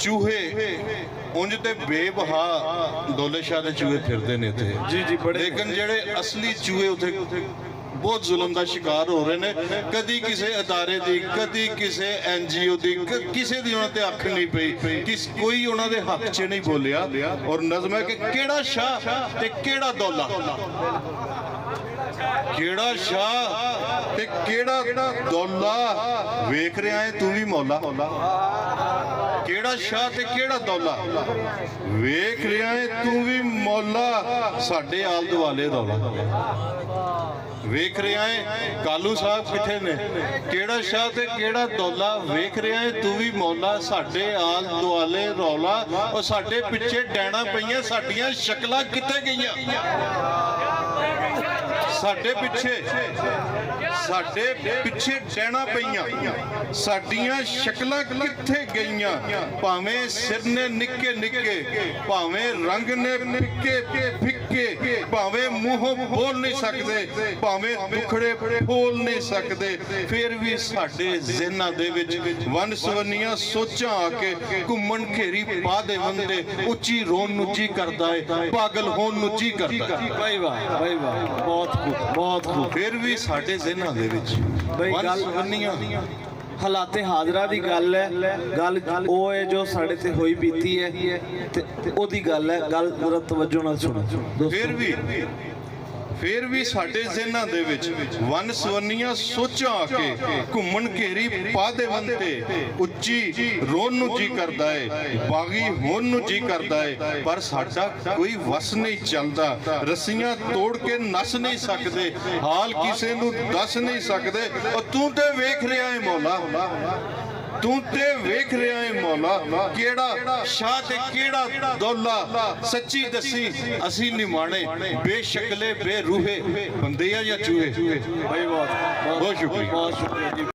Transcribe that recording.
चूहे उंज ते बेबहा दौले शाह दे चूहे फिरदे ने इत्थे जी जी बड़े, लेकिन जेड़े असली चूहे उत्थे बहुत जुल्म का शिकार हो रहे हैं। कदी किसी अदारे की, कदी किसी NGO की, किसी की उन्होंने अख नहीं पई, कोई उन्होंने हक च नहीं बोलिया। और नज़म है कि केड़ा शाह ते केड़ा दौला, केड़ा शाह ते केड़ा दौला, वेख रहा है तू भी मौला। केड़ा शाह ते केड़ा दौला, वेख रहा है तू भी मौला, साडे आल दुआले दौला। वेख रहा है कालू साहब किथे ने, केड़ा शाह ते केड़ा दौला, वेख रहा है तू भी मौला, साडे आल दुआले रौला। और साडे पिछे डैना पईयां, साडियां शक्लां किथे गईयां, साडे पिछे डैना पईयां, साडियां शक्लां किथे गईयां। भावें सिर ने निक्के निक्के, भावें रंग ने फिक्के फिक्के, भावें मूंहों बोल नहीं सकते, भावें दुखड़े बोल नहीं सकते, फिर भी साडे ज़हनां दे विच वन सवन्नियां सोचां आके घुम्मण घेरी पा दे वंदे, उच्ची रोन नूं जी करदा है, पागल होण नूं जी करदा है। भाई वाह भाई वाह, बहुत खूब बहुत खूब। फिर भी साडे ज़हनां दे विच वन सवन्नियां हालाते हाजरा दी गल है, गल ਉਹ है जो साडे ते होई बीती है ते ओदी गल है, गल जरा तवज्जो नाल सुनो। फिर भी साडे ज़हनां दे विच वन सवन्नियां सोचां आके घुम्मण घेरी पा दे वंदे, उच्ची रोन नूं जी करदा है, बागी होण नूं जी करदा है, पर साडा कोई वस नहीं चलदा। रस्सियां तोड़ के नस नहीं सकदे, हाल किसे नूं दस नहीं सकदे। और तू ते वेख रहा है मौला, तू ते वेख रहा है मौला, केड़ा शाह ते केड़ा दौला, सच्ची दसी असी निमाणे, बेशकले बेरूहे बंदे या चूहे। भाई बहुत बहुत शुक्रिया। बहुत शुक्रिया जी।